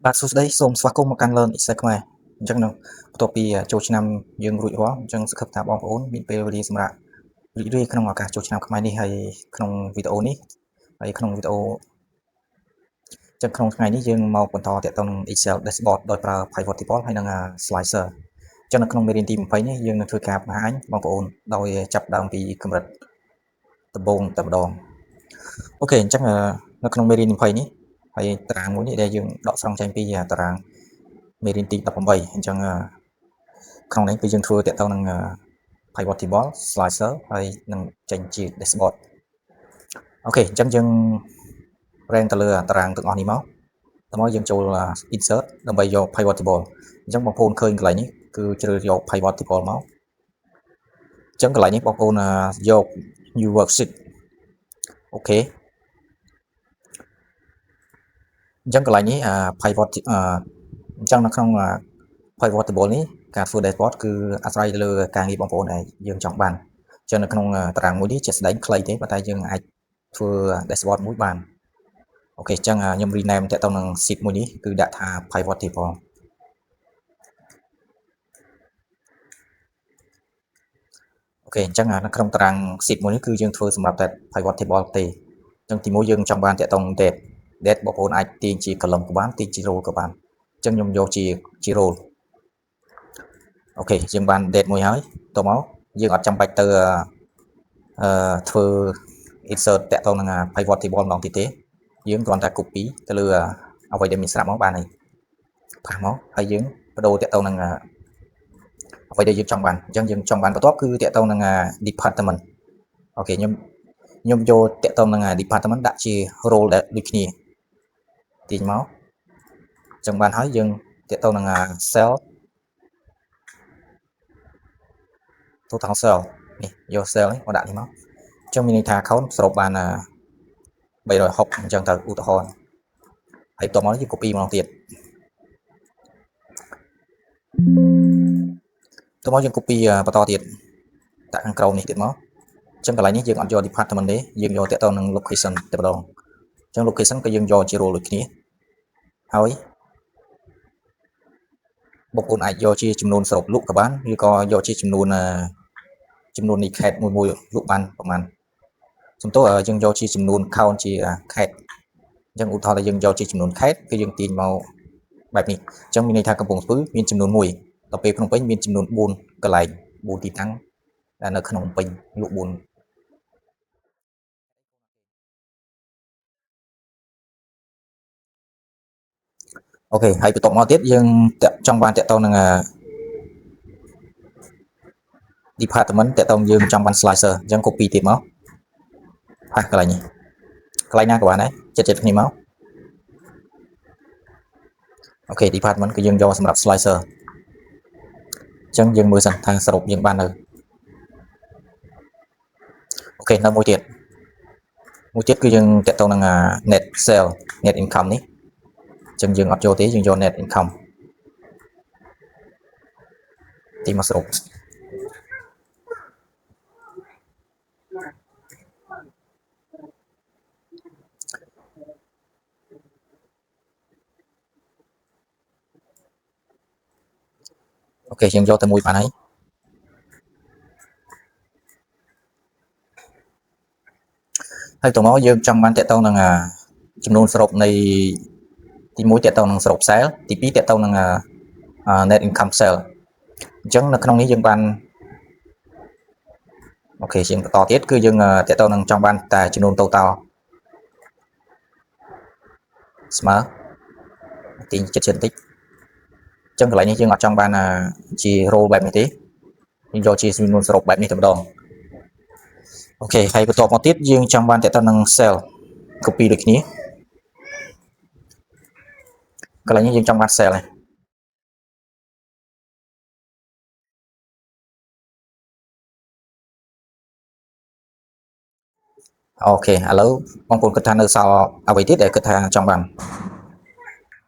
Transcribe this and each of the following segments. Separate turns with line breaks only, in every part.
បាទសួស្តីសូមស្វាគមន៍មកកាន់ Learn Excel ខ្មែរអញ្ចឹងបន្ទាប់ពីចូលឆ្នាំយើងរួចរាល់អញ្ចឹងសង្ឃឹមថាបងប្អូនមានពេលវេលាសម្រាប់រីករាយក្នុងឱកាសចូលឆ្នាំខ្មែរនេះហើយក្នុងវីដេអូនេះក្នុងថ្ងៃនេះយើងមកបន្តទាក់ទងនឹង Excel Dashboard ដោយប្រើ Pivot Table ហើយនិង Slicer អញ្ចឹងនៅក្នុងមេរៀនទី20នេះយើងនឹងធ្វើការបង្ហាញបងប្អូនដោយចាប់ដើមពីកម្រិតដំបូងតែម្ដងអូខេអញ្ចឹងនៅក្នុងមេរៀនទី20នេះហើយតារាងមួយនេះដែលយើងដកស្រង់ចេញពីតារាងមេរៀនទី18អញ្ចឹងក្នុងនេះគឺយើងធ្វើតាក់ទងនឹង Pivot Table Slicer ហើយនឹងចេញជា Dashboard អូខេអញ្ចឹងយើងរែងទៅលើតារាងទាំងអស់នេះមកយើងចូល Insert ដើម្បីយក Pivot Table អញ្ចឹងបងប្អូនឃើញកន្លែងនេះគឺជ្រើសយក Pivot Table មកអញ្ចឹងកន្លែងនេះបងប្អូនយក New Worksheet អូខេអញ្ចឹងកន្លែងនេះPivot អញ្ចឹងនៅក្នុង Pivot Table នេះការធ្វើ dashboard គឺអាស្រ័យទៅលើការងារបងប្អូនដែលយើងចង់បានអញ្ចឹងនៅក្នុងតារាងមួយនេះជាក់ស្ដែងខ្លីទេប៉ុន្តែយើងអាចធ្វើ dashboard មួយបានអូខេអញ្ចឹងខ្ញុំ rename តាក់ទងនឹង sheet មួយនេះគឺដាក់ថា Pivot Table អូខេអញ្ចឹងនៅក្នុងតារាង sheet មួយនេះគឺយើងធ្វើសម្រាប់តែ Pivot Table ទេអញ្ចឹងទីមួយយើងចង់បានតាក់ទង date បងប្អូនអាចទាញជា column ក៏បានទាញជា row ក៏បានអញ្ចឹងខ្ញុំយកជា row អូខេយើងបាន date មួយហើយតមកយើងអត់ចាំបាច់ទៅធ្វើ insert តាក់ទងនឹង pivot table ម្ដងទៀតទេយើងគ្រាន់តែ copy ទៅលើអ្វីដែលមានស្រាប់មកបានហើយផាសមកហើយយើងបដូរតាក់ទងនឹងអ្វីដែលយើងចង់បានអញ្ចឹងយើងចង់បានបន្ទាប់គឺតាក់ទងនឹង department អូខេខ្ញុំយកតាក់ទងនឹង department ដាក់ជា role ដែលដូចគ្នាទាញមកអញ្ចឹងបានហើយយើងតាក់ទងនឹង cell total cell នេះយក cell នេះមកដាក់នេះមកអញ្ចឹងមានន័យថា account សរុបបាន360អញ្ចឹងទៅឧទាហរណ៍ហើយបន្ទាប់មកយើង copy ម្ដងទៀតបន្ទាប់មកយើង copy បន្តទៀតដាក់ខាងក្រោមនេះទៀតមកអញ្ចឹងកន្លែងនេះយើងអត់យក department ទេយើងយកតាក់ទងនឹង location តែម្ដងអញ្ចឹង location ក៏យើងយកជា role ដូចគ្នាហើយបងប្អូនអាចយកជាចំនួនសរុបលក់ក៏បានឬក៏យកជាចំនួននៃ cat មួយលក់បានប្រហែលសំទោសយើងយកជាចំនួន count ជា cat អញ្ចឹងឧទាហរណ៍ថាយើងយកជាចំនួន cat គឺយើងទាញមកបែបនេះអញ្ចឹងមានន័យថាកំពង់ស្ពឺមានចំនួន1ដល់ពេលភ្នំពេញមានចំនួន4កន្លែង4ទីតាំងដែលនៅក្នុងភ្នំពេញលក់4អូខេហើយបន្ទាប់មកទៀតយើងចង់បានតាក់ទងនឹង department តាក់ទងយើងចង់បាន slicer អញ្ចឹង copy ទៀតមកផាសកន្លែងនេះកន្លែងណាក៏បានដែរចិត្តគ្នាមកអូខេ department គឺយើងយកសម្រាប់ slicer អញ្ចឹងយើងមើលសិនថាសរុបយើងបាននៅអូខេនៅមួយទៀតគឺយើងតាក់ទងនឹង net sale net income នេះអញ្ចឹងយើងអត់យកទេយើងយក net income ទីមកសរុបអូខេយើងយកតែមួយបានហើយតមកយើងចង់បានតាក់ទងនឹងចំនួនសរុបនៃទី1តាក់ទងនឹងសរុប sale ទី2តាក់ទងនឹង net income sale អញ្ចឹងនៅក្នុងនេះយើងបានអូខេជាងបន្តទៀតគឺយើងតាក់ទងនឹងចង់បានតែចំនួន total ស្មើទីចិត្តបន្តិចអញ្ចឹងកន្លែងនេះយើងអត់ចង់បានជា row បែបនេះទេយើងយកជាចំនួនសរុបបែបនេះតែម្ដងអូខេហើយបន្ទាប់មកទៀតយើងចង់បានតាក់ទងនឹង cell copy ដូចគ្នាកន្លែងនេះយើងចង់បាន cell ហ្នឹងអូខេឥឡូវបងប្អូនគិតថានៅសល់អ្វីទៀតដែលគិតថាចង់បាន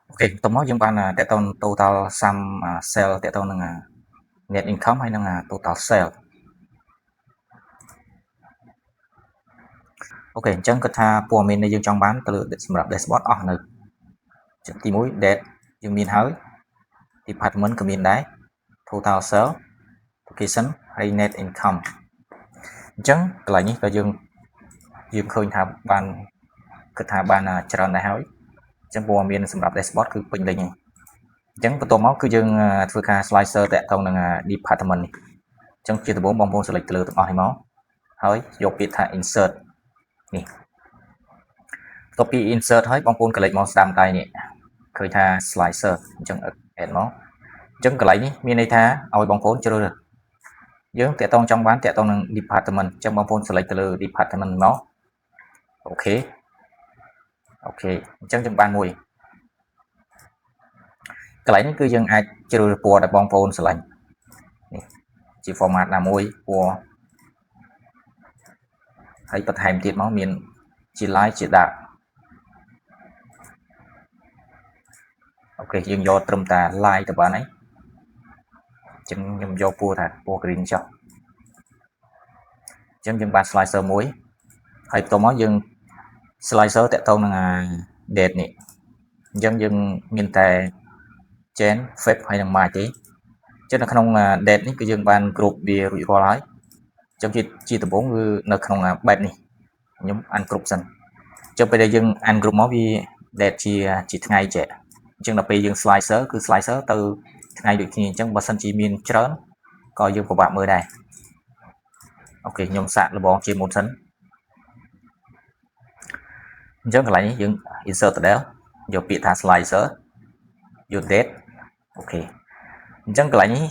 អូខេបន្ទាប់មកយើងបានតាក់ទង total sum cell តាក់ទងនឹង net income ហើយនឹង total sale អូខេអញ្ចឹងគិតថាព័ត៌មានដែលយើងចង់បានទៅលើសម្រាប់ dashboard អស់នៅទី1 date យើងមានហើយ department ក៏មានដែរ total sale location ហើយ net income អញ្ចឹងកន្លែងនេះក៏យើងឃើញថាបានគិតថាបានច្រើនដែរហើយអញ្ចឹងព័ត៌មានសម្រាប់ dashboard គឺពេញលេញហើយអញ្ចឹងបន្ទាប់មកគឺយើងធ្វើការ slicer តាក់ទងនឹង department នេះអញ្ចឹងជាដំបូងបងប្អូន select ទៅលើទាំងអស់នេះមកហើយយកពាក្យថា insert នេះបន្ទាប់ពី insert ហើយបងប្អូនកលេចមកស្ដាំដៃនេះឃើញថា slicer អញ្ចឹង add មកអញ្ចឹងកន្លែងនេះមានន័យថាឲ្យបងប្អូនជ្រើសរើសយើងតាក់ទងចង់បានតាក់ទងនឹង department អញ្ចឹងបងប្អូន select ទៅលើ department មកអូខេអញ្ចឹងយើងបានមួយកន្លែងនេះគឺយើងអាចជ្រើសរើសពណ៌ដែលបងប្អូនស្រឡាញ់នេះជា format ណាមួយពណ៌ហើយបន្ថែមទៀតមកមានជា light ជា dark អូខេយើងយកត្រឹមតា light ទៅបានហើយអញ្ចឹងខ្ញុំយកពណ៌ថាពណ៌ green ចុះអញ្ចឹងយើងបាន slicer មួយហើយបន្ទាប់មកយើង slicer តាក់ទងនឹង date នេះអញ្ចឹងយើងមានតែ Jan Feb ហើយនឹង March ទេអញ្ចឹងនៅក្នុង date នេះគឺយើងបានគ្រប់វារួចរាល់ហើយអញ្ចឹងជាដំបូងគឺនៅក្នុងបែបនេះខ្ញុំអានគ្រប់សិនអញ្ចឹងពេលដែលយើងអានគ្រប់មកវា date ជាថ្ងៃចេះអញ្ចឹងដល់ពេលយើង slicer គឺ slicer ទៅថ្ងៃដូចគ្នាអញ្ចឹងបើសិនជាមានច្រើនក៏យើងពិបាកមើលដែរអូខេខ្ញុំសាកល្បងជាមុនសិនអញ្ចឹងកន្លែងនេះយើង insert ទៅដែរយកពាក្យថា slicer យក date អូខេអញ្ចឹងកន្លែងនេះ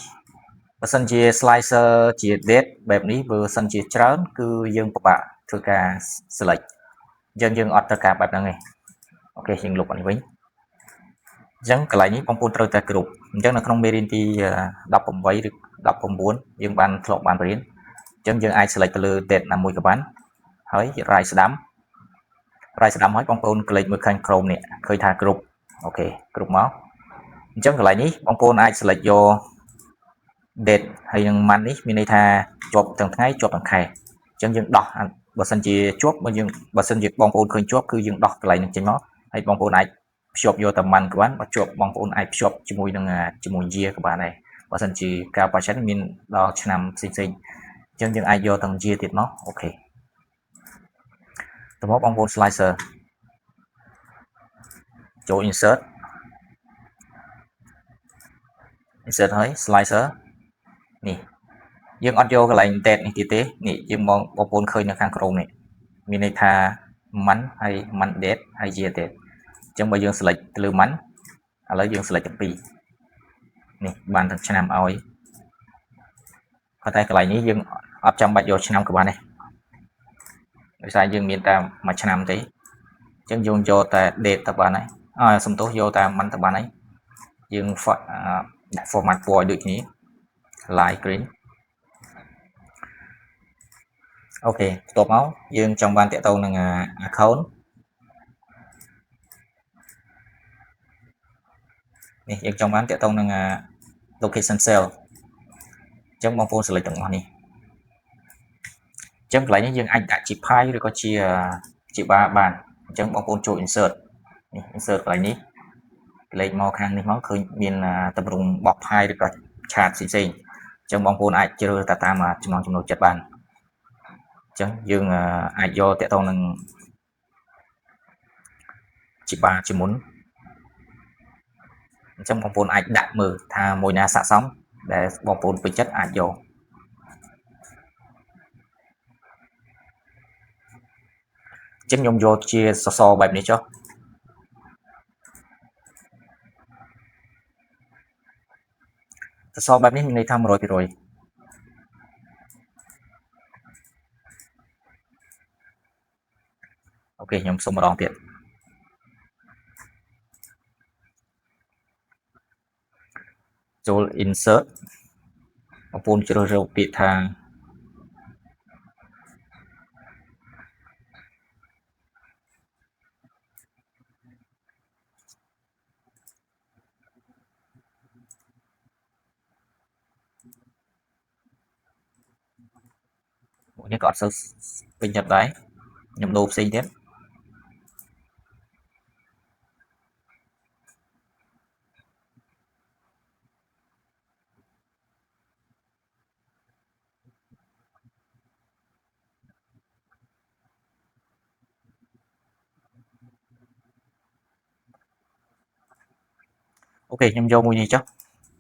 បើសិនជា slicer ជា date បែបនេះបើសិនជាច្រើនគឺយើងពិបាកធ្វើការ select អញ្ចឹងយើងអត់ត្រូវការបែបហ្នឹងទេអូខេយើងលុបអានេះវិញអញ្ចឹងកន្លែងនេះបងប្អូនត្រូវតែគ្រប់អញ្ចឹងនៅក្នុងមេរៀនទី18ឬ19យើងបានធ្លាប់បានរៀនអញ្ចឹងយើងអាច select ទៅលើ date ណាមួយក៏បានហើយ write ស្ដាំហើយបងប្អូនក្លេកមើលខាងក្រោមនេះឃើញថាគ្រប់អូខេគ្រប់មកអញ្ចឹងកន្លែងនេះបងប្អូនអាច select យក date ហើយនឹង month នេះមានន័យថាជាប់ទាំងថ្ងៃជាប់ទាំងខែអញ្ចឹងយើងដោះបើសិនជាជាប់បើសិនជាបងប្អូនឃើញជាប់គឺយើងដោះកន្លែងនេះចេញមកហើយបងប្អូនអាចភ្ជាប់យកតែ month ក៏បានបើជាប់បងប្អូនអាចភ្ជាប់ជាមួយនឹងជាមួយ year ក៏បានដែរបើសិនជាកាលបច្ចុប្បន្នមានដល់ឆ្នាំផ្សេងអញ្ចឹងយើងអាចយកទាំង year ទៀតមកអូខេទៅមកបងប្អូន slicer ចូល insert ហើយ slicer នេះយើងអត់យកកន្លែង date នេះទៀតទេនេះយើងបងប្អូនឃើញនៅខាងក្រោមនេះមានន័យថា month ហើយ month date ហើយ year date អញ្ចឹងបើយើង select ទៅលើ month ឥឡូវយើង select ទាំងពីរនេះបានទាំងឆ្នាំឲ្យប៉ុន្តែកន្លែងនេះយើងអត់ចាំបាច់យកឆ្នាំក៏បានដែរដោយសារយើងមានតែមួយឆ្នាំទេអញ្ចឹងយើងយកតែ date ទៅបានហើយសំទោសយកតែ month ទៅបានហើយយើង ដាក់ format ពណ៌ឲ្យដូចគ្នា light green អូខេបន្ទាប់មកយើងចង់បានតាក់ទងនឹង account នេះយើងចង់បានតាក់ទងនឹង location cell អញ្ចឹងបងប្អូន select ទាំងអស់នេះអញ្ចឹងកន្លែងនេះយើងអាចដាក់ជា pie ឬក៏ជា bar បានអញ្ចឹងបងប្អូនចូល insert នេះ insert កន្លែងនេះក្លេកមកខាងនេះមកឃើញមានតម្រង់បប pie ឬក៏ chart ផ្សេងអញ្ចឹងបងប្អូនអាចជ្រើសទៅតាមចំណង់ចំណូលចិត្តបានអញ្ចឹងយើងអាចយកតាក់ទងនឹងជា bar ជាមុនអញ្ចឹងបងប្អូនអាចដាក់មើលថាមួយណាស័ក្តិសមដែលបងប្អូនពេញចិត្តអាចយកអញ្ចឹងខ្ញុំយកជាសសរបែបនេះចុះសសរបែបនេះមានន័យថា 100% អូខេខ្ញុំសុំម្ដងទៀតចូល insert បងប្អូនជ្រើសរើសពាក្យថានេះក៏អត់សូវពេញចិត្តដែរខ្ញុំដូរផ្សេងទៀត ok nhưng vô mùi gì chứ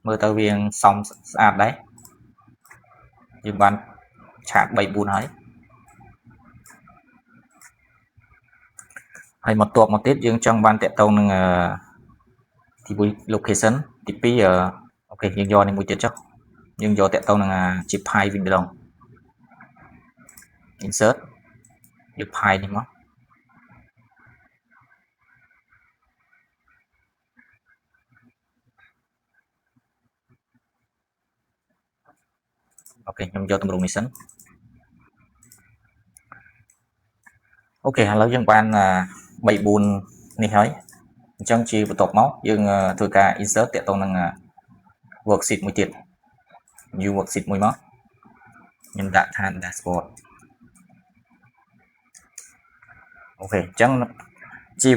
mơ tao viên xong sạch đấy nhưng bạn chạc 7 buồn ấy hay một tuột một tiết dương trong ban tệ tông nâng thì vui location thì bây giờ ok nhưng do nên mùi tiết chắc nhưng do tệ tông nâng chip 2 viên đồng insert chip 2 đi mất ok nhưng do tầm rung mission ok lâu dân ban 7 buồn này hơi trong chi một tộc máu dương thôi cả insert tệ tông nâng worksheet mùi tiết new worksheet mùi máu nhưng đã than dashboard ok chẳng chi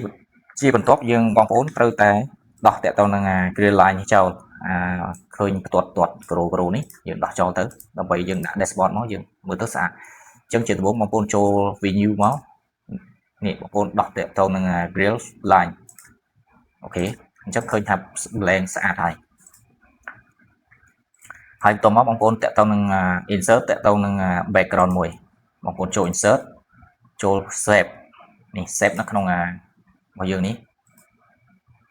បន្ទាប់យើងបងប្អូនត្រូវតែដោះតាក់ទងនឹង green line នេះចោលឃើញបន្ទាត់ក្រូនេះយើងដោះចោលទៅដើម្បីយើងដាក់ dashboard មកយើងមើលទៅស្អាតអញ្ចឹងជាដំបូងបងប្អូនចូល venue មកនេះបងប្អូនដោះតាក់ទងនឹង green line អូខេអញ្ចឹងឃើញថា blank ស្អាតហើយបន្ទាប់មកបងប្អូនតាក់ទងនឹង insert តាក់ទងនឹង background មួយបងប្អូនចូល insert ចូល save នេះ save នៅក្នុងរបស់យើងនេះ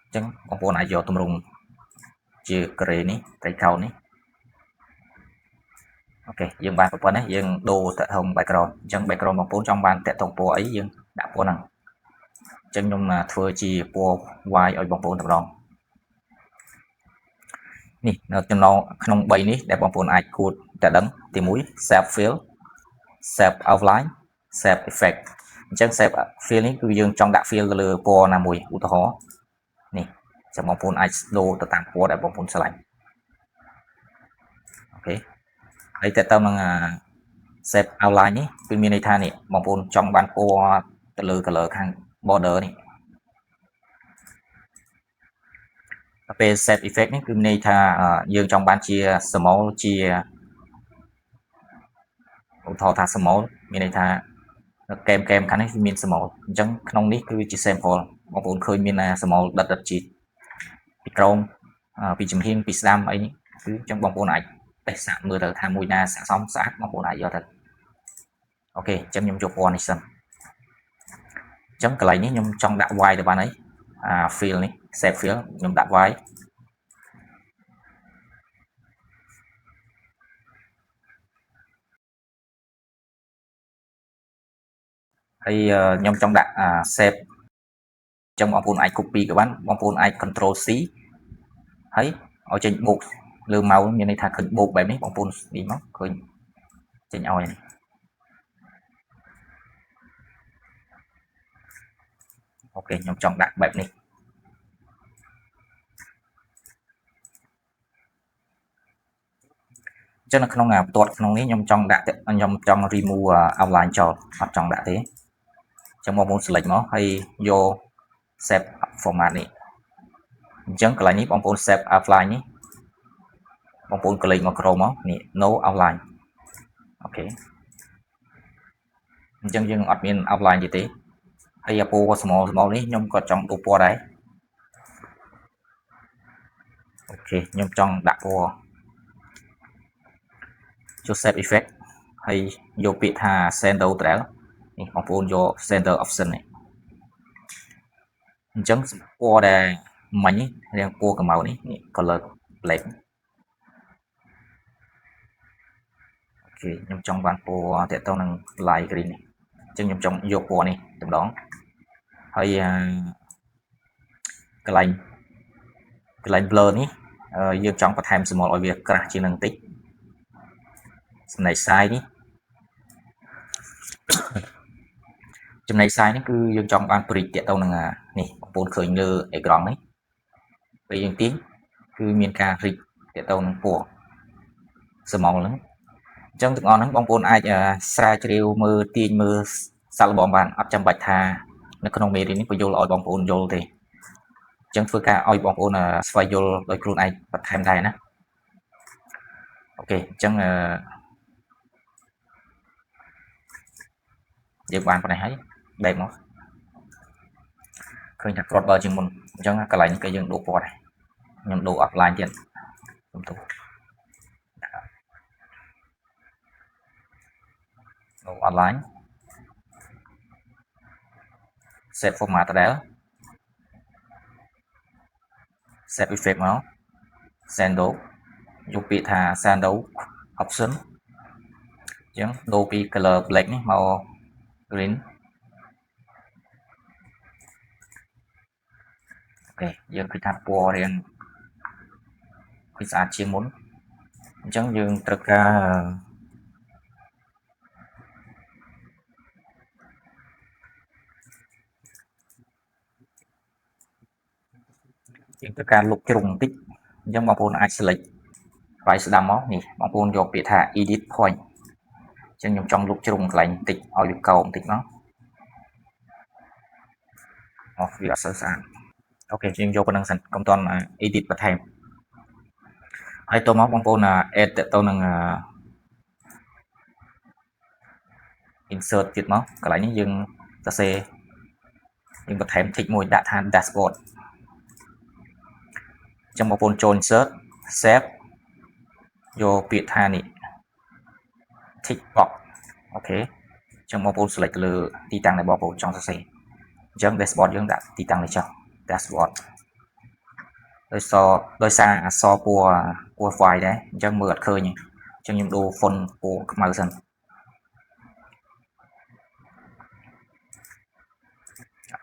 អញ្ចឹងបងប្អូនអាចយកទម្រង់ជា gray នេះត្រីកោណនេះអូខេយើងបានប្រព័ន្ធនេះយើងដូរតាក់ទង background អញ្ចឹង background បងប្អូនចង់បានតាក់ទងពណ៌អីយើងដាក់ពណ៌ហ្នឹងអញ្ចឹងខ្ញុំធ្វើជាពណ៌ white ឲ្យបងប្អូនតម្រងនេះនៅចំណងក្នុង3នេះដែលបងប្អូនអាចគួរតែដឹងទី1 save fill save outline save effect អញ្ចឹង save fill នេះគឺយើងចង់ដាក់ fill ទៅលើពណ៌ណាមួយឧទាហរណ៍នេះចាំបងប្អូនអាចដូរទៅតាមពណ៌ដែលបងប្អូនឆ្លាញ់អូខេហើយតើតើនឹង save outline នេះគឺមានន័យថានេះបងប្អូនចង់បានពណ៌ទៅលើ color ខាង border នេះពេល save effect នេះគឺមានន័យថាយើងចង់បានជា small ជាឧទាហរណ៍ថា small មានន័យថាកែមខាងនេះមាន small អញ្ចឹងក្នុងនេះគឺជា sample បងប្អូនឃើញមាន small ដិតជីពីក្រោមពីចំហៀងពីស្ដាំអីនេះគឺអញ្ចឹងបងប្អូនអាចតេស្តសាកមើលទៅថាមួយណាស័ក្តិសមស្អាតបងប្អូនអាចយកទៅអូខេអញ្ចឹងខ្ញុំយកពណ៌នេះសិនអញ្ចឹងកន្លែងនេះខ្ញុំចង់ដាក់ white ទៅបានអីfill នេះ save fill ខ្ញុំដាក់ white ហើយខ្ញុំចង់ដាក់ save អញ្ចឹងបងប្អូនអាច copy ក៏បានបងប្អូនអាច control C ហើយឲ្យចេញបូកលើ mouse មានន័យថាឃើញបូកបែបនេះបងប្អូននេះមកឃើញចេញឲ្យអូខេខ្ញុំចង់ដាក់បែបនេះអញ្ចឹងនៅក្នុងបន្ទាត់ក្នុងនេះខ្ញុំចង់ដាក់ខ្ញុំចង់ remove outline ចោលអត់ចង់ដាក់ទេអញ្ចឹងបងប្អូន select មកហើយយក save format នេះអញ្ចឹងកន្លែងនេះបងប្អូន save outline នេះបងប្អូនក្លេកមកក្រោមមកនេះ no outline អូខេអញ្ចឹងយើងអត់មាន outline ទេហើយពណ៌ small នេះខ្ញុំក៏ចង់ដូរពណ៌ដែរអូខេខ្ញុំចង់ដាក់ពណ៌ចូល save effect ហើយយកពាក្យថា center trail នេះបងប្អូនយក center option នេះអញ្ចឹងពណ៌ដែលមិញនេះរាងពណ៌កម្ៅនេះ color black អូខេខ្ញុំចង់បានពណ៌ទាក់ទងនឹង light green នេះអញ្ចឹងខ្ញុំចង់យកពណ៌នេះតម្ដងហើយកន្លែង blur នេះយើងចង់បន្ថែមស្មលឲ្យវាក្រាស់ជាងនឹងបន្តិចចំណែក size នេះចំណែក size នេះគឺយើងចង់បាន bridge ទាក់ទងនឹងនេះបងប្អូនឃើញលើអេក្រង់នេះពេលយើងទាញគឺមានការ bridge ទាក់ទងនឹងពណ៌ស្មលហ្នឹងអញ្ចឹងទាំងអស់ហ្នឹងបងប្អូនអាចស្រាវជ្រាវមើលទាញមើលសាកល្បងបានអត់ចាំបាច់ថានៅក្នុងមេរៀននេះបញ្យល់ឲ្យបងប្អូនយល់ទេអញ្ចឹងធ្វើការឲ្យបងប្អូនស្វែងយល់ដោយខ្លួនឯងបន្ថែមដែរណាអូខេអញ្ចឹងយើងបានប៉ុណ្ណេះហើយបែកមកឃើញថា crossover ជាងមុនអញ្ចឹងកន្លែងនេះក៏យើងដូរពណ៌ដែរ ខ្ញុំដូរ offline ទៀតខ្ញុំដូរ online set format ដដែល set effect មក sando យកពាក្យថា sando option អញ្ចឹងដូរពី color black នេះមក green អូខេយើងឃើញថាពណ៌រៀងឃើញស្អាតជាងមុនអញ្ចឹងយើងត្រូវការលុបជ្រុងបន្តិចអញ្ចឹងបងប្អូនអាច select ស្វ័យស្ដាំមកនេះបងប្អូនយកពាក្យថា edit point អញ្ចឹងខ្ញុំចង់លុបជ្រុងកន្លែងបន្តិចឲ្យវាកោបន្តិចមកវាអត់សូវស្អាតអូខេយើងយកប៉ុណ្្នឹងសិនកុំតន់ edit បន្ថែមហើយតមកបងប្អូន add ទៅនឹង insert ទៀតមកកន្លែងនេះយើងសរសេរយើងបន្ថែម tick មួយដាក់ថា dashboard អញ្ចឹងបងប្អូនចូល insert save យកពាក្យថានេះ tick box អូខេអញ្ចឹងបងប្អូន select ទៅលើទីតាំងដែលបងប្អូនចង់សរសេរអញ្ចឹង dashboard យើងដាក់ទីតាំងនេះចុះ dashboard ដោយសារអក្សរពណ៌ white ដែរអញ្ចឹងមើលអត់ឃើញទេអញ្ចឹងខ្ញុំដូរ font ពណ៌ខ្មៅសិន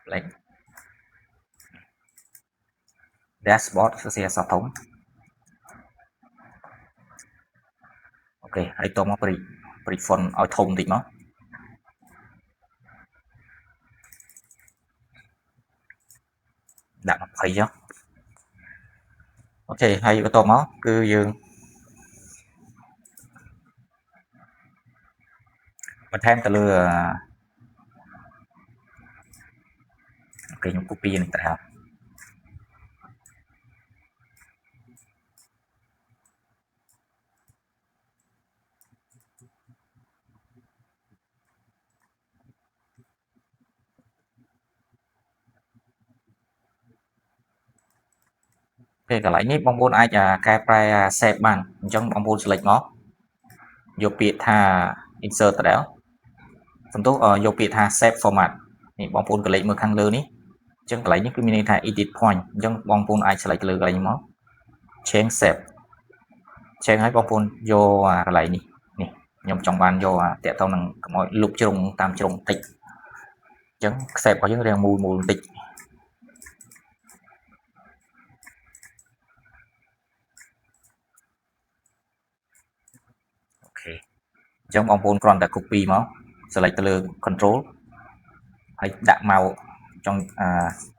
black dashboard សរសេរអក្សរធំអូខេហើយតមក ព្រី font ឲ្យធំបន្តិចមកដាក់20ចុះអូខេហើយបន្ទាប់មកគឺយើងបន្ថែមទៅលើអូខេខ្ញុំ copy នេះទៅហើយកន្លែងនេះបងប្អូនអាចកែប្រែ save បានអញ្ចឹងបងប្អូន select មកយកពាក្យថា insert ទៅដល់សំទោសយកពាក្យថា save format នេះបងប្អូនកលេចមើលខាងលើនេះអញ្ចឹងកន្លែងនេះគឺមានន័យថា edit point អញ្ចឹងបងប្អូនអាច select ទៅលើកន្លែងនេះមក change save ហើយបងប្អូនយកកន្លែងនេះខ្ញុំចង់បានយកតាក់ទងនឹងកុំឲ្យលុបជ្រុងតាមជ្រុងតិចអញ្ចឹង save របស់យើងរាងមូលបន្តិចអូខេអញ្ចឹងបងប្អូនគ្រាន់តែ copy មក select ទៅលើ control ហើយដាក់មកចង់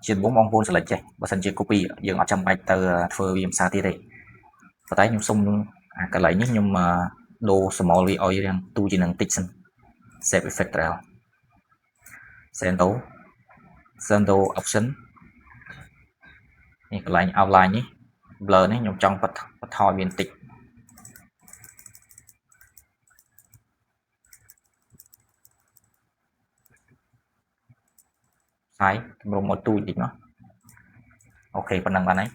ជាដំបូងបងប្អូន select ចេះបើសិនជា copy យើងអត់ចាំបាច់ទៅធ្វើវាភាសាទៀតទេប៉ុន្តែខ្ញុំសុំកន្លែងនេះខ្ញុំដូរ small វាឲ្យរាងទូជានឹងតិចសិន save effect ត្រូវ sendo option នេះកន្លែង outline នេះ blur នេះខ្ញុំចង់បន្ថយវាបន្តិចហើយទម្រង់មកទូចតិចមកអូខេប៉ុណ្ណឹងបានហើយ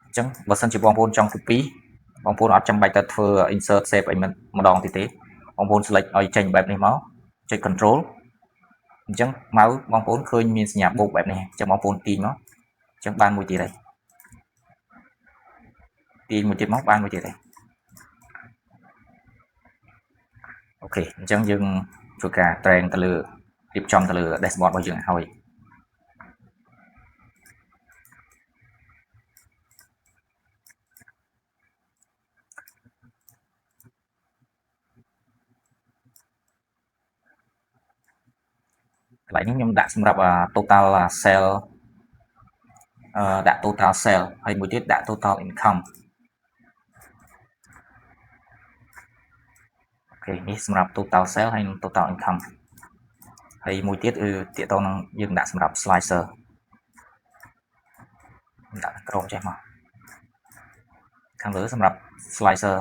អញ្ចឹងបើសិនជាបងប្អូនចង់ copy បងប្អូនអត់ចាំបាច់ទៅធ្វើ insert save អីម្ដងទៀតទេបងប្អូន select ឲ្យចេញបែបនេះមកចុច control អញ្ចឹងមកបងប្អូនឃើញមានសញ្ញាបូកបែបនេះអញ្ចឹងបងប្អូនទាញមកអញ្ចឹងបានមួយទៀតហើយទាញមួយទៀតមកបានមួយទៀតហើយអូខេអញ្ចឹងយើងធ្វើការ train ទៅលើរៀបចំទៅលើ dashboard របស់យើងហើយកន្លែងនេះខ្ញុំដាក់សម្រាប់ total sale ដាក់ total sale ហើយមួយទៀតដាក់ total income អូខេនេះសម្រាប់ total sale ហើយនិង total income ហើយមួយទៀតគឺទាក់ទងនឹងយើងដាក់សម្រាប់ slicer ដាក់ក្រោមចេះមកខាងលើសម្រាប់ slicer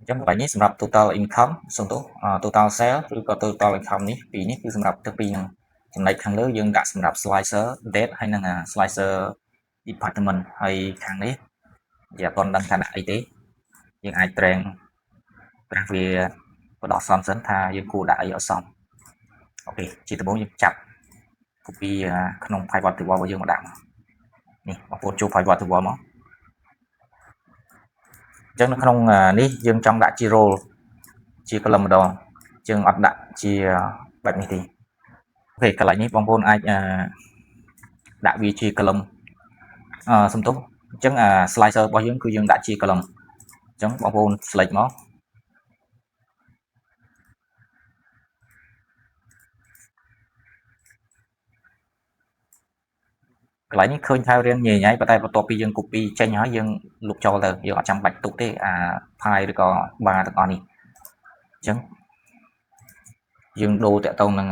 ចឹងកន្លែងនេះសម្រាប់ total income សំទោស total sale ឬក៏ total income នេះពីរនេះគឺសម្រាប់ទាំងពីរហ្នឹងចំណុចខាងលើយើងដាក់សម្រាប់ slicer date ហើយនិង slicer department ហើយខាងនេះវាអត់ទាន់ដឹងថាដាក់អីទេយើងអាចត្រេងវាបដិសន្នសិនថាយើងគួរដាក់អីឲ្យសមអូខេជាដំបូងយើងចាប់ copy ក្នុង pivot table របស់យើងមកដាក់នេះបងប្អូនចូល pivot table មកអញ្ចឹងនៅក្នុងនេះយើងចង់ដាក់ជា role ជា column ម្ដងយើងអត់ដាក់ជាបែបនេះទេអូខេកន្លែងនេះបងប្អូនអាចដាក់វាជា column សំទោសអញ្ចឹងslicer របស់យើងគឺយើងដាក់ជា column អញ្ចឹងបងប្អូន select មកកន្លែងនេះឃើញថារៀងញ៉េញ៉ៃប៉ុន្តែបន្ទាប់ពីយើង copy ចេញហើយយើងលុបចោលទៅយើងអត់ចាំបាច់ទុកទេfile ឬក៏ bar ទាំងអស់នេះអញ្ចឹងយើងដូរតាក់ទងនឹង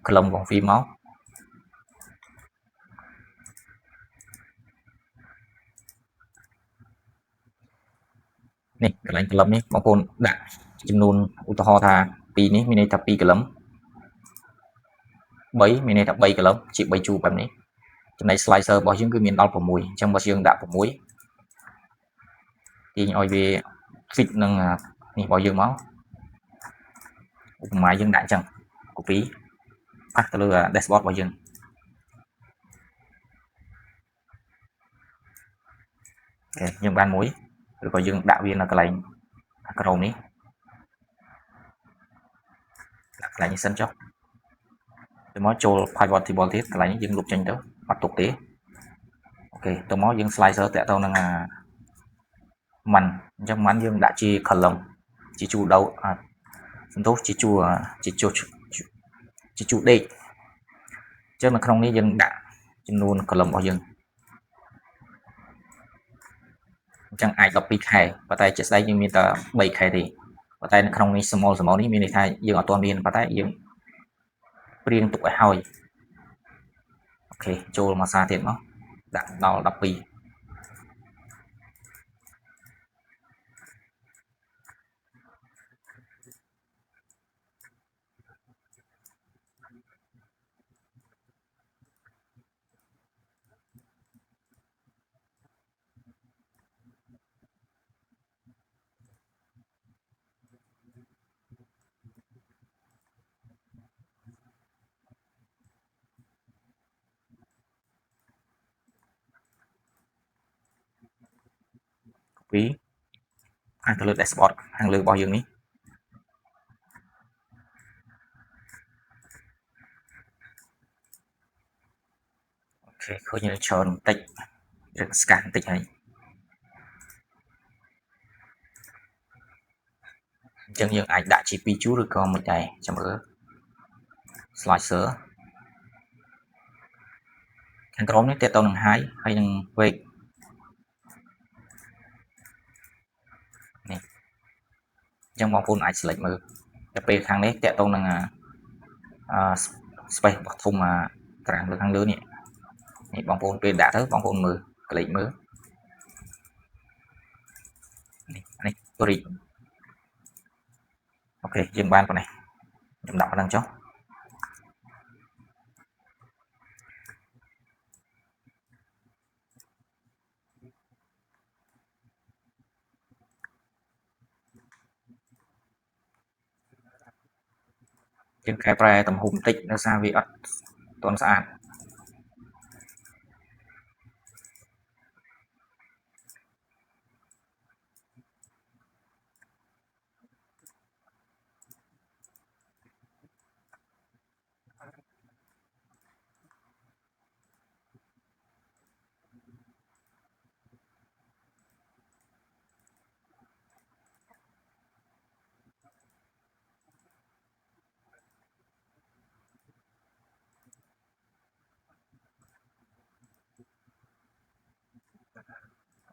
column របស់វាមកនេះកន្លែង column នេះបងប្អូនដាក់ចំនួនឧទាហរណ៍ថា2នេះមានន័យថា2 column 3មានន័យថា3 column ជា3ជួរបែបនេះចំណែក slicer របស់យើងគឺមានដល់6អញ្ចឹងបើយើងដាក់6ទាញឲ្យវា fit នឹងនេះរបស់យើងមកឧបមាយើងដាក់អញ្ចឹង copy ប៉ះទៅលើ dashboard របស់យើងអូខេយើងបានមួយឬក៏យើងដាក់វានៅកន្លែងក្រោមនេះដាក់កន្លែងនេះសិនចុះទៅមកចូល pivot table ទៀតកន្លែងនេះយើងលុបចេញទៅអត់ទុកទេអូខេទៅមកយើង slicer តាក់ទងនឹងមិនអញ្ចឹងមិនយើងដាក់ជា column ជាជួរដៅសន្ទុះជាជួរដេកអញ្ចឹងនៅក្នុងនេះយើងដាក់ចំនួន column របស់យើងអញ្ចឹងអាច12ខែប៉ុន្តែជាក់ស្ដែងយើងមានតែ3ខែទេប៉ុន្តែនៅក្នុងនេះ small នេះមានន័យថាយើងអត់ទាន់មានប៉ុន្តែយើងព្រៀងទុកឲ្យហើយអូខេចូលមកសារទៀតមកដាក់ដល់12ខាងទៅលើ dashboard ខាងលើរបស់យើងនេះអូខេឃើញច្រើនបន្តិចយើងស្កានបន្តិចហើយអញ្ចឹងយើងអាចដាក់ជា2ជួរឬក៏មិនដែរចាំមើល slicer ខាងក្រោមនេះទាក់ទងនឹង height ហើយនឹង weight នេះអញ្ចឹងបងប្អូនអាច select មើលតែពេលខាងនេះទាក់ទងនឹងspace របស់ធំតារាងលើខាងលើនេះបងប្អូនពេលដាក់ទៅបងប្អូនមើលក្លេកមើលនេះ read អូខេយើងបានប៉ុណ្ណេះខ្ញុំដាក់ប៉ុណ្ណឹងចុះយើងកែប្រែទំហំបន្តិចដោយសារវាអត់ទាន់ស្អាត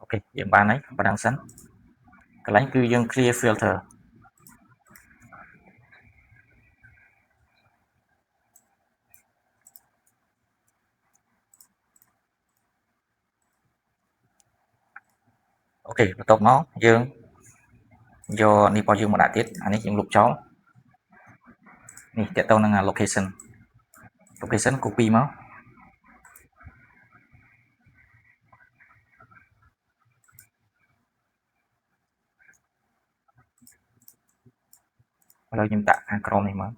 អូខេយើងបានហើយប៉ុណ្ណឹងសិនកន្លែងគឺយើង clear filter អូខេបន្ទាប់មកយើង do này bao nhiêu mà đã tiết anh ấy những lục cháu này tiếp tục là location copy máu rồi chúng ta ăn chrome này máu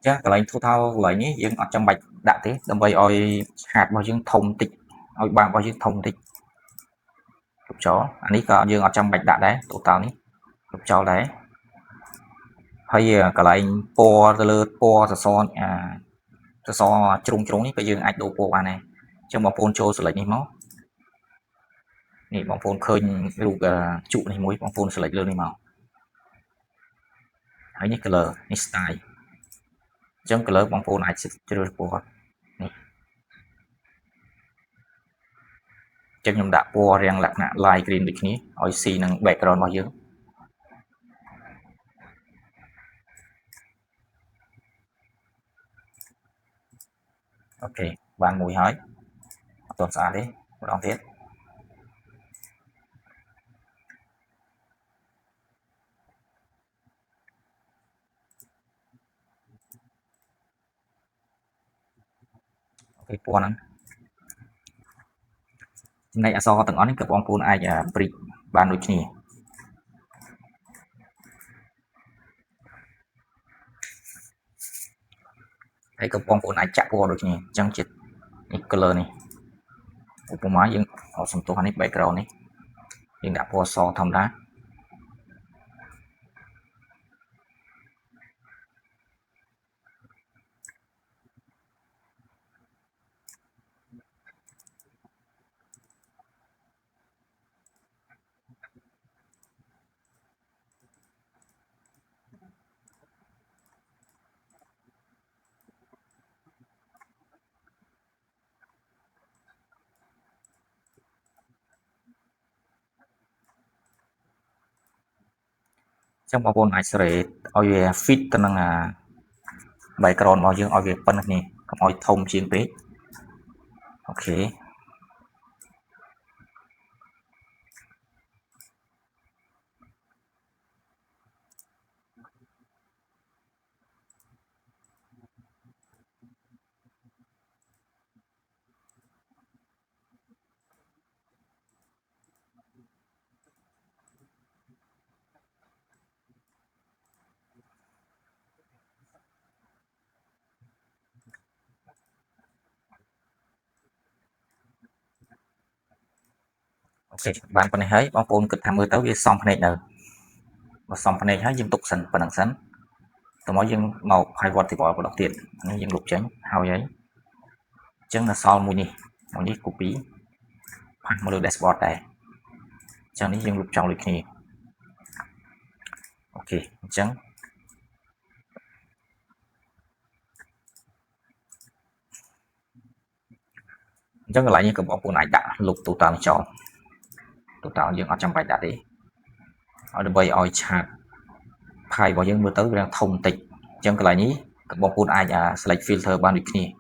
chứ cái này thu thao lấy nhé dương ở trong bạch đã thế đâm bay oi hạt bao dương thông tịch oi bạn bao dương thông tịch lục chó anh ấy có dương ở trong bạch đã đấy tụ tao ní lục chó đấy hay cái này po lơ po son so chung ní bây giờ anh đồ po bạn này trong một phone show lấy ní máu này bóng phone khơi lục trụ này mũi bóng phone lấy lên đi màu thấy như color như style chẳng color bóng phone này sẽ chưa po này chẳng nhầm đã po riêng lạc nạ light green được ní oi xì năng background bao nhiêu ok bạn mùi hỏi tuần xa đấy một đòn tiết ok po năng này so từng on cái bóng phone ai brick bạn đôi nhỉ thấy cái bóng phone ai chạm po đôi nhỉ chẳng chịt color này của máy nhưng họ xong tôi này background này nhưng đã po so thầm đá trong bóng phone ai sẽ oi fit tên là background bao nhiêu oi về phân này oi thông chiến tế ok ok bạn phần này thấy bóng phone cực tham mưa tới với xong phần này nữa và xong phần này thấy dương tục sẵn phần đằng sẵn tôi nói dương màu hai vọt thì bỏ vào đầu tiên nó dương lục tránh hao giấy chân là sau mùi nhỉ copy hoặc một lượt dashboard này cho nên dương lục trong lịch nhỉ ok chân chân lại như cái bóng phone này đã lục tụ tạo dương ở trong bài đã đi ở đây bây oi chat file bao dương mưa tới đang thông tịch chân cái lại nhí cái bóng phone ai select filter ban được nhỉ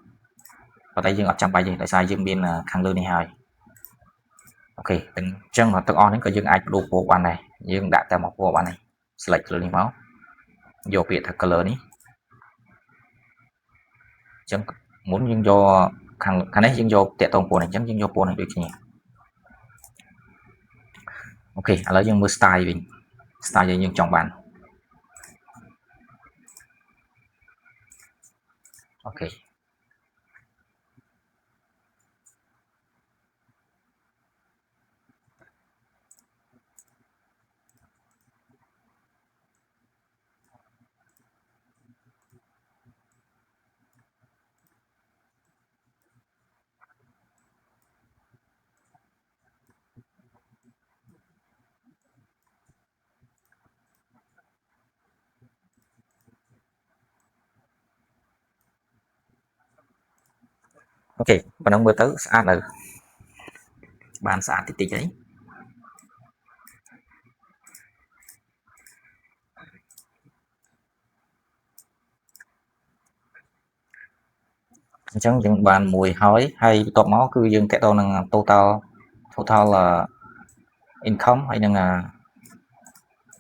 và tay dương ở trong bài gì tại sao dương biên khang lương này hai ok từng chân là tự on đến cái dương ai đồ bộ ban này dương đã theo một bộ ban này select lên máu vô biệt thật color ní chân muốn dương do khang này dương vô tệ tông bộ này chân dương vô bộ này được nhỉ ok lấy dương mưa style mình style dương trong bàn ok ok ប៉ុណ្ណឹងមើលទៅស្អាតនៅបានស្អាតតិចតិចអីអញ្ចឹងយើងបានមួយហើយបន្ទាប់មកគឺយើងតទៅនឹង total income ហើយនឹង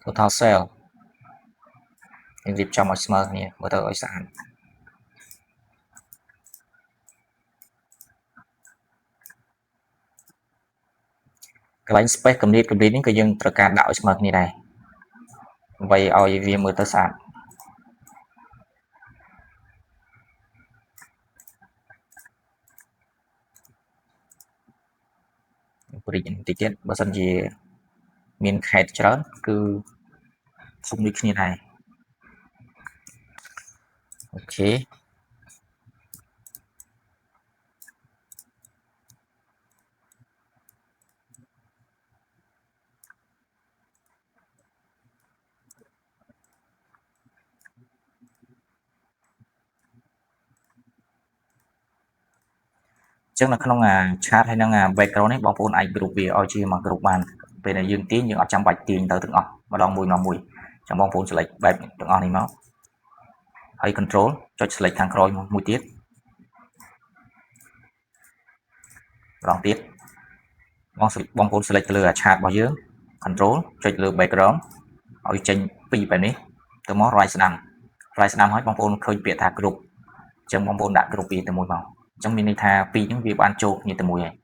total sale យើងរៀបចំឲ្យស្មើគ្នាមើលទៅឲ្យស្អាតកន្លែង space កម្រិតនេះក៏យើងត្រូវការដាក់ឲ្យស្មើគ្នាដែរដើម្បីឲ្យវាមើលទៅស្អាតព្រិចបន្តិចទៀតបើសិនជាមានខេតច្រើនគឺធំដូចគ្នាដែរអូខេចឹងនៅក្នុងchart ហើយនឹង background នេះបងប្អូនអាច group វាឲ្យជាមួយ group បានពេលដែលយើងទាញយើងអត់ចាំបាច់ទាញទៅទាំងអស់ម្ដងមួយចឹងបងប្អូន select បែបទាំងអស់នេះមកហើយ control ចុច select ខាងក្រោយមួយទៀតម្ដងទៀតបងប្អូន select ទៅលើchart របស់យើង control ចុចលើ background ឲ្យចេញពីបែបនេះទៅមក right ស្ដាំហើយបងប្អូនឃើញពាក្យថា group ចឹងបងប្អូនដាក់ group ពីទៅមួយមកចឹងមានន័យថាពីរហ្នឹងវាបានចូលគ្នាទៅមួយហើយ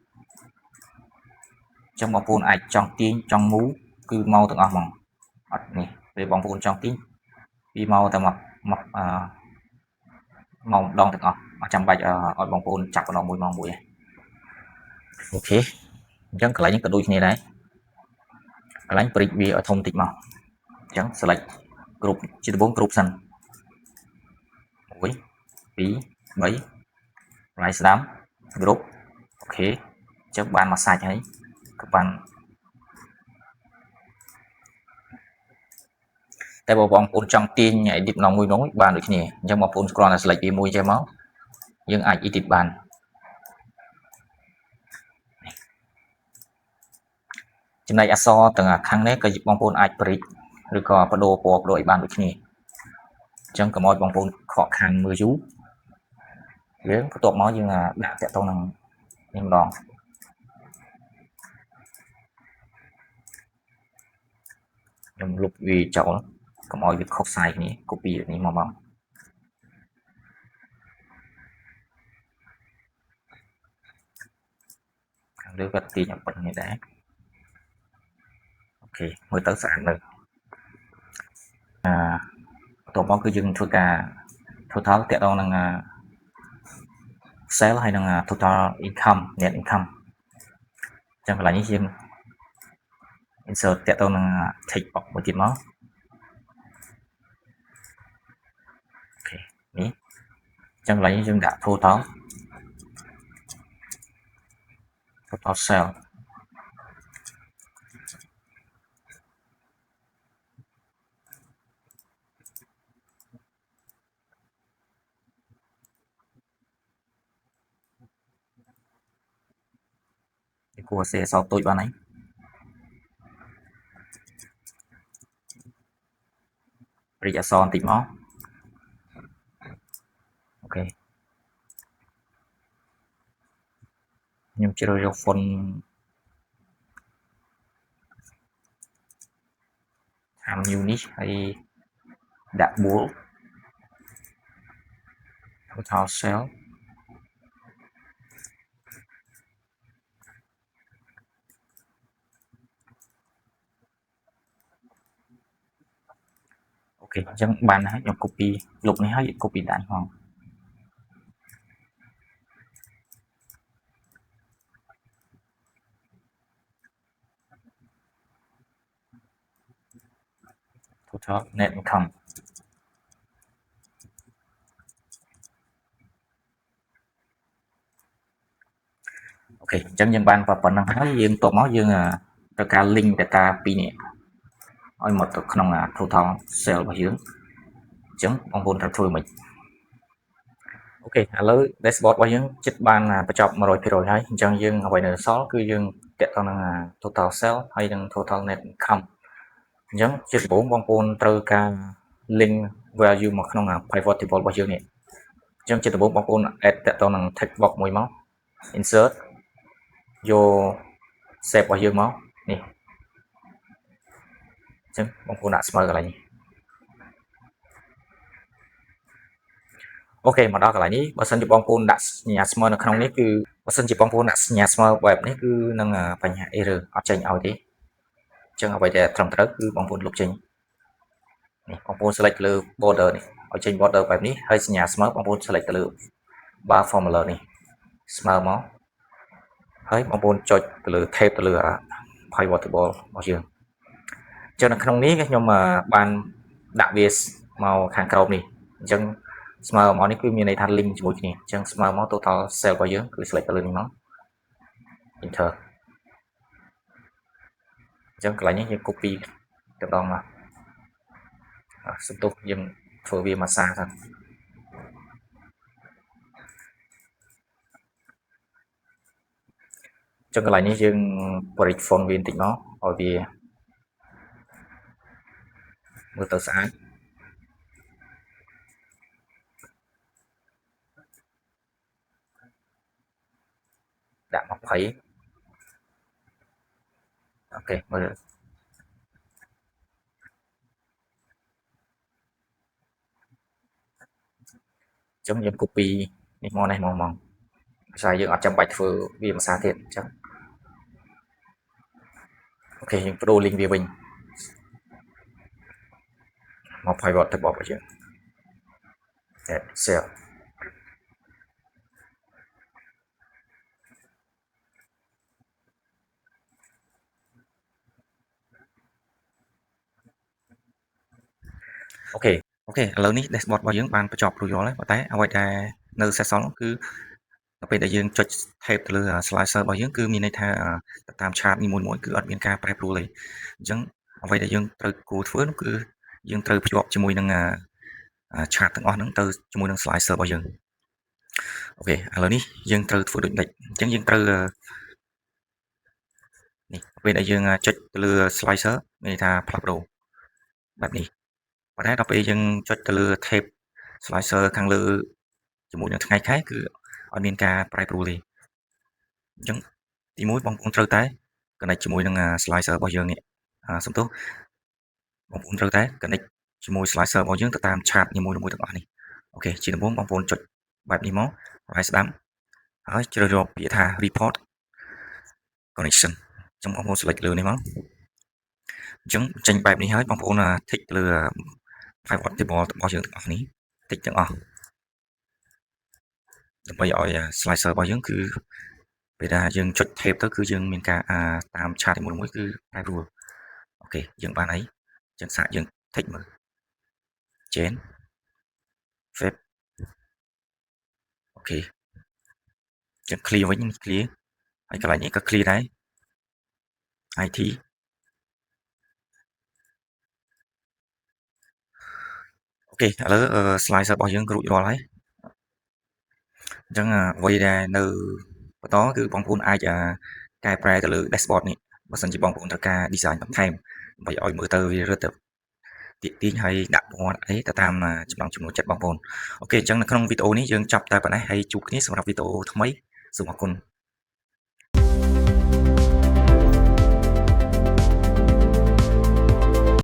ចឹងបងប្អូនអាចចង់ទាញចង់ move គឺមកទាំងអស់ហ្មងអត់នេះពេលបងប្អូនចង់ទាញពីមកតែមកម្ដងទាំងអស់អត់ចាំបាច់ឲ្យបងប្អូនចាប់ម្ដងមួយទេអូខេអញ្ចឹងកន្លែងនេះក៏ដូចគ្នាដែរកន្លែង break វាឲ្យធំតិចមកអញ្ចឹង select group ជាដំបូង group សិន1 2 3 right ស្ដាំ group អូខេអញ្ចឹងបានមកសាច់ហើយក៏បានតែបើបងប្អូនចង់ទាញ edit ម្ដងមួយបានដូចគ្នាអញ្ចឹងបងប្អូនគ្រាន់តែ select វាមួយចេះមកយើងអាច edit បានចំណែកអក្សរទាំងខាងនេះក៏បងប្អូនអាច break ឬក៏បដូរពណ៌ឲ្យបានដូចគ្នាអញ្ចឹងកុំឲ្យបងប្អូនខកខានមើលយូរយើងបន្ទាប់មកយើងដាក់តាក់ទងនឹងនេះម្ដងខ្ញុំលុបវាចោលកុំឲ្យវាខុសសាយគ្នា copy នេះមកខាងលើក៏ទាញឲ្យប៉ុណ្្នឹងដែរអូខេមើលទៅស្អាតនៅបន្ទាប់មកគឺយើងធ្វើការ total តាក់ទងនឹង sale ហើយនឹង total income net income ចឹងកន្លែងនេះយើង insert តាក់ទងនឹង text box មួយទៀតមកអូខេនេះចឹងកន្លែងនេះយើងដាក់ total sale គួរសេអក្សរតូចបានហើយព្រិចអក្សរបន្តិចមកអូខេខ្ញុំជ្រើសយក font តាម new នេះហើយដាក់ bold total sale អូខេអញ្ចឹងបានហើយខ្ញុំ copy លុបនេះហើយ copy ដាក់ផងtotal net income អូខេអញ្ចឹងយើងបានប៉ុណ្ណឹងហើយយើងតបមកយើងត្រូវការ link data ពីរនេះឲ្យមកទៅក្នុង total sale របស់យើងអញ្ចឹងបងប្អូនត្រូវធ្វើមិនអូខេ ok ឥឡូវ dashboard របស់យើងចិត្តបានបញ្ចប់ 100% ហើយអញ្ចឹងយើងអ្វីនៅសល់គឺយើងតាក់ទងនឹង total sale ហើយនិង total net income អញ្ចឹងជាដំបូងបងប្អូនត្រូវការ link value មកក្នុង pivot table របស់យើងនេះអញ្ចឹងជាដំបូងបងប្អូន add តាក់ទងនឹង text box មួយមក insert យក shape របស់យើងមកនេះអញ្ចឹងបងប្អូនដាក់ស្មើកន្លែងនេះអូខេមកដល់កន្លែងនេះបើសិនជាបងប្អូនដាក់សញ្ញាស្មើនៅក្នុងនេះគឺបើសិនជាបងប្អូនដាក់សញ្ញាស្មើបែបនេះគឺនឹងបញ្ហា error អត់ចេញឲ្យទេអញ្ចឹងអ្វីដែលត្រឹមត្រូវគឺបងប្អូនលុបចេញនេះបងប្អូន select លើ border នេះឲ្យចេញ border បែបនេះហើយសញ្ញាស្មើបងប្អូន select ទៅលើ bar formula នេះស្មើមកហើយបងប្អូនចុចទៅលើ tab ទៅលើ pivot table របស់យើងអញ្ចឹងនៅក្នុងនេះខ្ញុំបានដាក់វាមកខាងក្រោមនេះអញ្ចឹងស្មើមកនេះគឺមានន័យថា link ជាមួយគ្នាអញ្ចឹងស្មើមក total cell របស់យើងគឺ select ទៅលើនេះមក enter អញ្ចឹងកន្លែងនេះយើង copy ទៅដល់មកសន្ទុះយើងធ្វើវាមួយសារទៅចឹងកន្លែងនេះយើង break font វាបន្តិចមកឲ្យវាមើលទៅស្អាតដាក់20អូខេមើលចឹងយើង copy នេះមកនេះមកភាសាយើងអត់ចាំបាច់ធ្វើវាភាសាទៀតអញ្ចឹងអូខេយើងបដូរ link វាវិញមក pivot table របស់យើង add cell អូខេឥឡូវនេះ dashboard របស់យើងបានបញ្ចប់រួចរាល់ហើយប៉ុន្តែអ្វីដែលនៅសេសសល់គឺដល់ពេលដែលយើងចុច tab ទៅលើ slicer របស់យើងគឺមានន័យថាទៅតាម chart នីមួយៗគឺអត់មានការប្រែប្រួលទេអញ្ចឹងអ្វីដែលយើងត្រូវគួរធ្វើនោះគឺយើងត្រូវភ្ជាប់ជាមួយនឹង chart ទាំងអស់ហ្នឹងទៅជាមួយនឹង slicer របស់យើងអូខេឥឡូវនេះយើងត្រូវធ្វើដូចនេះអញ្ចឹងយើងត្រូវនេះពេលដែលយើងចុចទៅលើ slicer មានន័យថាផ្លាស់ប្ដូរបែបនេះប៉ុន្តែដល់ពេលយើងចុចទៅលើ tab slicer ខាងលើជាមួយនឹងថ្ងៃខែគឺអត់មានការប្រែប្រួលទេអញ្ចឹងទី1បងប្អូនត្រូវតែ connect ជាមួយនឹង slicer របស់យើងនេះសំទោសបងប្អូនត្រូវតែ connect ជាមួយ slicer របស់យើងទៅតាម chart នីមួយៗទាំងអស់នេះអូខេជាដំបូងបងប្អូនចុចបែបនេះមកហើយស្ដាំហើយជ្រើសយកពាក្យថា report connection អញ្ចឹងបងប្អូន select លើនេះមកអញ្ចឹងចេញបែបនេះហើយបងប្អូន tick លើ pivot table របស់យើងទាំងអស់នេះ tick ទាំងអស់ដើម្បីឲ្យ slicer របស់យើងគឺពេលដែលយើងចុច tab ទៅគឺយើងមានការតាម chart នីមួយៗគឺប្រែប្រួលអូខេយើងបានអីអញ្ចឹងសាកយើង tick មើល change web អូខេអញ្ចឹង clear វិញ clear ហើយកន្លែងនេះក៏ clear ដែរ IT អូខេឥឡូវ slicer របស់យើងរួចរាល់ហើយអញ្ចឹងអ្វីដែលនៅបន្តគឺបងប្អូនអាចកែប្រែទៅលើ dashboard នេះបើសិនជាបងប្អូនត្រូវការ design បន្ថែមដើម្បីឲ្យមើលទៅវារឹតទៅទាក់ទាញហើយដាក់ពណ៌អីទៅតាមចំណង់ចំណូលចិត្តបងប្អូនអូខេអញ្ចឹងនៅក្នុងវីដេអូនេះយើងចាប់តែប៉ុណ្ណេះហើយជួបគ្នាសម្រាប់វីដេអូថ្មីសូមអរគុណ